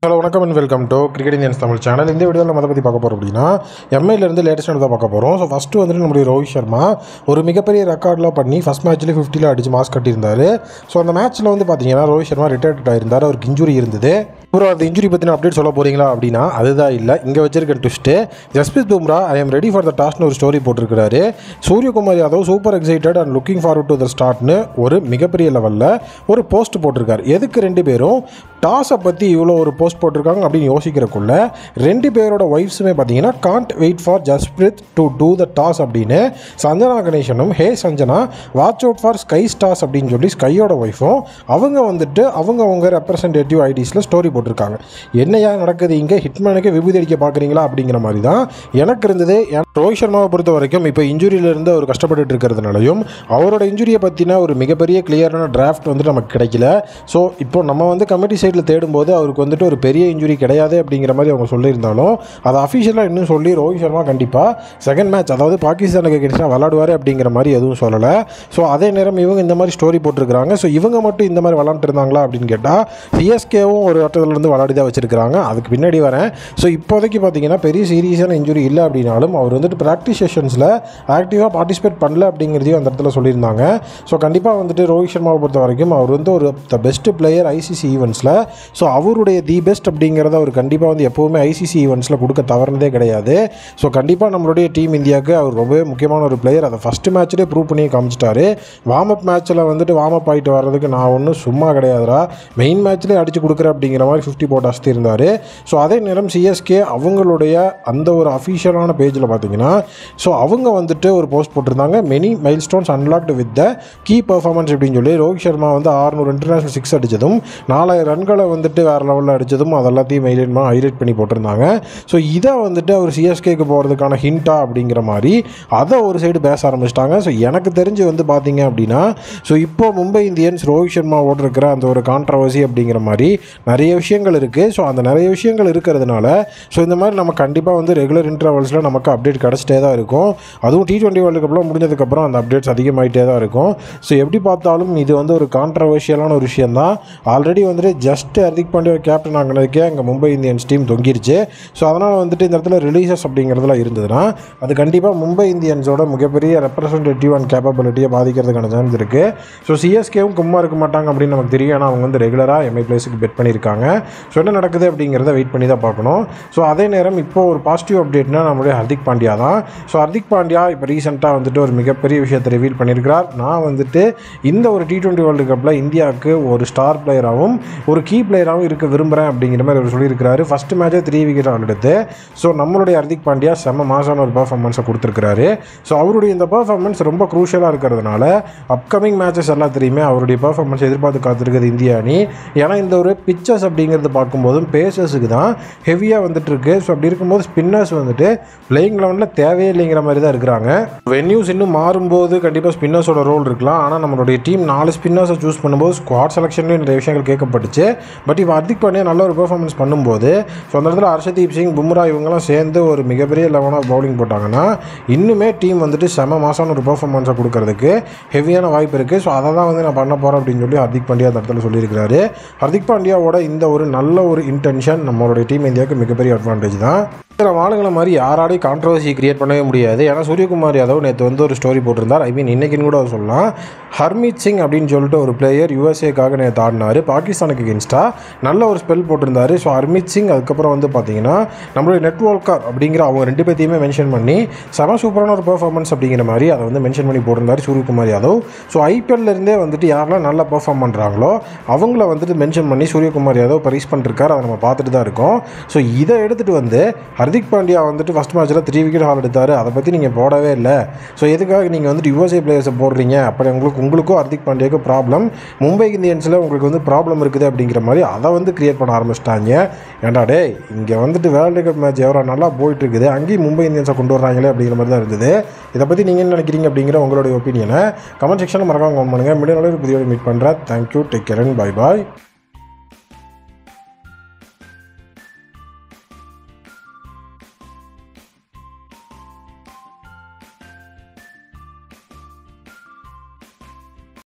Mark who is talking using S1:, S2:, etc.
S1: Hello வணக்கம் and welcome to cricket Indians Tamil channel. இந்த வீடியோவில் நம்ம அதை பற்றி பார்க்க போகிறோம் அப்படின்னா எம்ஐலேருந்து லேட்டஸ்ட்டாக தான் பார்க்க போகிறோம். ஸோ ஃபஸ்ட்டு வந்துட்டு நம்மளுடைய ரோஹித் சர்மா ஒரு மிகப்பெரிய ரெக்கார்ட்லாம் பண்ணி ஃபஸ்ட் மேட்ச்லேயே 50 அடிச்சு மாஸ் கட்டியிருந்தார். ஸோ அந்த மேட்ச்சில் வந்து பார்த்தீங்கன்னா ரோஹித் சர்மா ரிட்டையர்ட் ஆகிருந்தார். அவருக்கு இன்ஜுரி இருந்தது. அப்புறம் அந்த இன்ஜுரி பற்றின அப்டேட் சொல்ல போகிறீங்களா அப்படின்னா அதுதான் இல்லை. இங்கே வச்சிருக்க twist Jasprit Bumrah I am ready for the டாஸ்னு ஒரு ஸ்டோரி போட்டிருக்கிறாரு. Suryakumar Yadav super excited and looking forward to the ஸ்டார்ட்னு ஒரு மிகப்பெரிய லெவலில் ஒரு போஸ்ட் போட்டிருக்காரு. எதுக்கு ரெண்டு பேரும் டாஸை பற்றி இவ்வளோ ஒரு போஸ்ட் போட்டிருக்காங்க அப்படின்னு யோசிக்கிறக்குள்ள ரெண்டு பேரோட ஒய்ஃப்ஸுமே பார்த்தீங்கன்னா can't wait for Jasprit to do the toss அப்படின்னு சஞ்சனா கணேசனும் hey Sanjana watch out for SKY stars அப்படின்னு சொல்லி ஸ்கையோட ஒய்ஃபும் அவங்க வந்துட்டு அவங்க ரெப்ரசன்டேட்டிவ் ஐடிஸில் ஸ்டோரி போட்டிருக்காங்க. என்னையா நடக்குது இங்கே, ஹிட்மேனுக்கு விபூதி அடிக்க பார்க்குறீங்களா அப்படிங்கிற மாதிரி தான் எனக்கு இருந்தது. ரோஹித் சர்மாவை பொறுத்த வரைக்கும் இப்போ இன்ஜுரியிலேருந்து அவர் கஷ்டப்பட்டு இருக்கிறதுனாலையும் அவரோட இன்ஜுரியை பற்றின ஒரு மிகப்பெரிய கிளியரான டிராஃப்ட் வந்துட்டு நமக்கு கிடைக்கல. ஸோ இப்போ நம்ம வந்து கமிட்டி சைடில் தேடும்போது அவருக்கு வந்துட்டு ஒரு பெரிய இன்ஜுரி கிடையாது அப்படிங்கிற மாதிரி அவங்க சொல்லியிருந்தாலும் அதை அஃபிஷியலாக இன்னும் சொல்லி ரோஹித் சர்மா கண்டிப்பாக செகண்ட் மேட்ச் அதாவது பாகிஸ்தானுக்கு எகென்ஸ்டாக விளாடுவார் அப்படிங்கிற மாதிரி எதுவும் சொல்லலை. ஸோ அதே நேரம் இவங்க இந்த மாதிரி ஸ்டோரி போட்டிருக்கிறாங்க. ஸோ இவங்க மட்டும் இந்த மாதிரி விளாண்டுட்டு இருந்தாங்களா அப்படின்னு கேட்டால் சிஎஸ்கேவும் ஒரு ஆட்டத்துலேருந்து விளாடி தான் வச்சிருக்காங்க. அதுக்கு பின்னாடி வரேன். ஸோ இப்போதைக்கு பார்த்தீங்கன்னா பெரிய சீரியஸான இன்ஜுரி இல்லை அப்படின்னாலும் அவர் வந்துட்டு ப்ராக்டிஸ் செஷன்ஸில் ஆக்டிவாக பார்ட்டிசிபேட் பண்ணல அப்படிங்கிறதையும் அந்த இடத்துல சொல்லியிருந்தாங்க. ஸோ கண்டிப்பாக வந்துட்டு ரோஹித் சர்மாவை பொறுத்த வரைக்கும் அவர் வந்து ஒரு த பெஸ்ட் பிளேயர் ஐசிசி ஈவெண்ட்ஸில். ஸோ அவருடைய தி பெஸ்ட் அப்படிங்கிறத அவர் கண்டிப்பாக வந்து எப்போவுமே ஐசிசி ஈவெண்ட்ஸில் கொடுக்க தவறுனதே கிடையாது. ஸோ கண்டிப்பாக நம்மளுடைய டீம் இந்தியாவுக்கு அவர் ரொம்பவே முக்கியமான ஒரு பிளேயர். அதை ஃபஸ்ட்டு மேட்ச்லேயே ப்ரூவ் பண்ணி காமிச்சிட்டாரு. வார்ம் அப் மேட்ச்சில் வந்துட்டு வார்ம் அப் ஆகிட்டு வர்றதுக்கு நான் ஒன்றும் சும்மா கிடையாதுரா, மெயின் மேட்ச்லேயே அடித்து கொடுக்குற அப்படிங்கிற மாதிரி 50 போட்டு அஸ்தி இருந்தார். ஸோ அதே நேரம் சிஎஸ்கே அவங்களுடைய அந்த ஒரு அஃபிஷியலான பேஜில் பார்த்தீங்கன்னா ஸோ அவங்க வந்துட்டு ஒரு போஸ்ட் போட்டிருந்தாங்க, many milestones unlocked with the key performance அப்படின்னு சொல்லி. ரோஹித் சர்மா வந்து 600 இன்டர்நேஷனல் 6 அடித்ததும் 4000 ரன்களை வந்துட்டு வேறு லெவலில் அடித்ததும் அதெல்லாத்தையும் ஹைலைட் பண்ணி போட்டிருந்தாங்க. ஸோ இதை வந்துட்டு அவர் சிஎஸ்கேக்கு போகிறதுக்கான ஹிண்டா அப்படிங்கிற மாதிரி அதை ஒரு சைடு பேச ஆரம்பிச்சிட்டாங்க. ஸோ எனக்கு தெரிஞ்சு வந்து பார்த்தீங்க அப்படின்னா ஸோ இப்போ மும்பை இந்தியன்ஸ் ரோஹித் சர்மாவோடு இருக்கிற அந்த ஒரு கான்ட்ரவர்சி அப்படிங்கிற மாதிரி நிறைய விஷயங்கள் இருக்குது. ஸோ அந்த நிறைய விஷயங்கள் இருக்கிறதுனால ஸோ இந்த மாதிரி நம்ம கண்டிப்பாக வந்து ரெகுலர் இன்டர்வல்ஸில் நமக்கு அப்டேட் கிடச்சிட்டே தான் இருக்கும். அதுவும் T20 வேர்ல்டு கப்லாம் முடிஞ்சதுக்கப்புறம் அந்த அப்டேட்ஸ் அதிகமாகிட்டே தான் இருக்கும். ஸோ எப்படி பார்த்தாலும் இது வந்து ஒரு கான்ட்ரவர்ஷியலான ஒரு விஷயம் தான். ஆல்ரெடி வந்துட்டு ஜஸ்ட் ஹர்திக் பாண்டியா கேப்டன் ஆகினதுக்கே அங்கே மும்பை இந்தியன்ஸ் டீம் தொங்கிருச்சு. ஸோ அதனால் வந்துட்டு இந்த இடத்துல ரிலீசஸ் அப்படிங்கிறதுலாம் இருந்ததுன்னா அது கண்டிப்பாக மும்பை இந்தியன்ஸோட மிகப்பெரிய ரெப்ரசன்டேட்டிவ் அண்ட் கேப்பபிலிட்டியை பாதிக்கிறதுக்கான சான்ஸ் இருக்குது. ஸோ சிஎஸ்கேவும் கும்மா இருக்க மாட்டாங்க அப்படின்னு நமக்கு தெரியும். ஆனால் அவங்க வந்து ரெகுலராக எம்ஐ பிளேஸுக்கு பெட் பண்ணியிருக்காங்க. ஸோ என்ன நடக்குது அப்படிங்கிறத வெயிட் பண்ணி தான் பார்க்கணும். ஸோ அதே நேரம் இப்போது ஒரு பாசிட்டிவ் அப்டேட்னா நம்மளுடைய ஹர்திக் பாண்டியா தான். ஸோ ஹர்திக் பாண்டியா இப்போ ரீசெண்டாக வந்துட்டு ஒரு மிகப்பெரிய விஷயத்தை ரிவீல் பண்ணியிருக்கிறார். நான் வந்துட்டு இந்த ஒரு T20 வேர்ல்டு கப்பில் இந்தியாவுக்கு ஒரு ஸ்டார் பிளேயராகவும் ஒரு கீ பிளேயராகவும் இருக்க விரும்புகிறேன் அப்படிங்கிற மாதிரி அவர் சொல்லியிருக்கிறாரு. ஃபஸ்ட்டு மேட்சே 3 விக்கெட் எடுத்து ஸோ நம்மளுடைய ஹர்திக் பாண்டியா செம்ம மாசான ஒரு பர்ஃபார்மன்ஸை கொடுத்துருக்கிறாரு. ஸோ அவருடைய இந்த பர்ஃபார்மன்ஸ் ரொம்ப க்ரூஷியலாக இருக்கிறதுனால அப்கமிங் மேட்சஸ் எல்லாத்துலேயுமே அவருடைய பர்ஃபார்மன்ஸ் எதிர்பார்த்து காத்திருக்குது இந்திய அணி. ஏன்னா இந்த ஒரு பிச்சர்ஸ் அப்படிங்கிறது பார்க்கும்போதும் பேசர்ஸுக்கு தான் ஹெவியாக வந்துட்டு இருக்கு. ஸோ அப்படி இருக்கும்போது ஸ்பின்னர்ஸ் வந்துட்டு பிளேயிங் லெவனில் தேவையே இல்லைங்கிற மாதிரி தான் இருக்கிறாங்க. வென்யூஸ் இன்னும் மாறும்போது கண்டிப்பாக ஸ்பின்னர்ஸோட ரோல் இருக்கலாம். ஆனால் நம்மளுடைய டீம் 4 ஸ்பின்னர்ஸை சூஸ் பண்ணும்போது ஸ்குவாட் செலெக்ஷன்லேயும் நிறைய விஷயங்கள் கேட்கப்பட்டுச்சு. பட் இப்போ ஹர்திக் பாண்டியா நல்ல ஒரு பெர்ஃபார்மன்ஸ் பண்ணும்போது ஸோ அந்த இடத்துல ஹர்ஷதீப் சிங் பும்ரா இவங்கெல்லாம் சேர்ந்து ஒரு மிகப்பெரிய லெவலாக பவுலிங் போட்டாங்கன்னா இன்னுமே டீம் வந்துட்டு செம மாசான ஒரு பெர்ஃபார்மன்ஸை கொடுக்கறதுக்கு ஹெவியான வாய்ப்பு இருக்குது. ஸோ அதை தான் வந்து நான் பண்ண போகிறேன் அப்படின்னு சொல்லி ஹர்திக் பாண்டியா அந்த இடத்துல சொல்லியிருக்கிறாரு. ஹர்திக் பாண்டியாவோட இந்த ஒரு நல்ல ஒரு இன்டென்ஷன் நம்மளுடைய டீம் இந்தியாவுக்கு மிகப்பெரிய அட்வான்டேஜ் தான். ஆளுங்களை மாதிரி யாராலையும் கான்ட்ரவர்சி கிரியேட் பண்ணவே முடியாது. ஏன்னா சூரியகுமார் யாதவ் நேற்று வந்து ஒரு ஸ்டோரி போட்டிருந்தார். இன்றைக்கின்னு கூட சொல்லலாம். ஹர்மீத் சிங் அப்படின்னு சொல்லிட்டு ஒரு பிளேயர் யூஎஸ்ஏக்காக நேற்று ஆடினார். பாகிஸ்தானுக்கு எகென்ஸ்டாக நல்ல ஒரு ஸ்பெல் போட்டிருந்தார். ஸோ ஹர்மீத் சிங் அதுக்கப்புறம் வந்து பார்த்தீங்கன்னா நம்மளுடைய நெட்வொர்க்கர் அப்படிங்கிற அவங்க 2 பேர்த்தையுமே மென்ஷன் பண்ணி செம சூப்பரான ஒரு பெர்ஃபார்மன்ஸ் அப்படிங்கிற மாதிரி அதை வந்து மென்ஷன் பண்ணி போட்டிருந்தார் சூரியகுமார் யாதவ். ஸோ ஐபிஎல்லேருந்தே வந்துட்டு யாரெல்லாம் நல்லா பெர்ஃபார்ம் பண்ணுறாங்களோ அவங்கள வந்துட்டு மென்ஷன் பண்ணி சூரியகுமார் யாதவ் ப்ரைஸ் பண்ணிருக்காரு. அதை நம்ம பார்த்துட்டு தான் இருக்கோம். ஸோ இதை எடுத்துகிட்டு வந்து ஹர்திக் பாண்டியா வந்துட்டு ஃபஸ்ட் மேட்ச்சில் 3 விக்கெட் ஹால் எடுத்தார். அதை பற்றி நீங்கள் போடவே இல்லை. ஸோ எதுக்காக நீங்கள் வந்துட்டு யூஎஸ்ஏ பிளேயர்ஸை போடுறீங்க? அப்படி உங்களுக்கும் ஹர்திக் பாண்டியாவுக்கு ப்ராப்ளம், மும்பை இந்தியன்ஸில் உங்களுக்கு வந்து ப்ராப்ளம் இருக்குது அப்படிங்கிற மாதிரி அதை வந்து கிரியேட் பண்ண ஆரம்பிச்சிட்டாங்க. ஏன்டா டே இங்கே வந்துட்டு வேர்ல்டு கப் மேட்ச் எவ்வளோ நல்லா போயிட்டு இருக்குது, அங்கேயும் மும்பை இந்தியன்ஸை கொண்டு வர்றாங்களே அப்படிங்கிற மாதிரி தான் இருந்தது. இதை பற்றி நீங்கள் என்ன நினைக்கிறீங்க அப்படிங்கிற உங்களுடைய ஒப்பீனியனை கமெண்ட் செக்ஷனில் மறக்காம கமெண்ட் பண்ணுங்கள். மீடியா புதிய மீட் பண்ணுறேன். Thank you, take care and bye bye.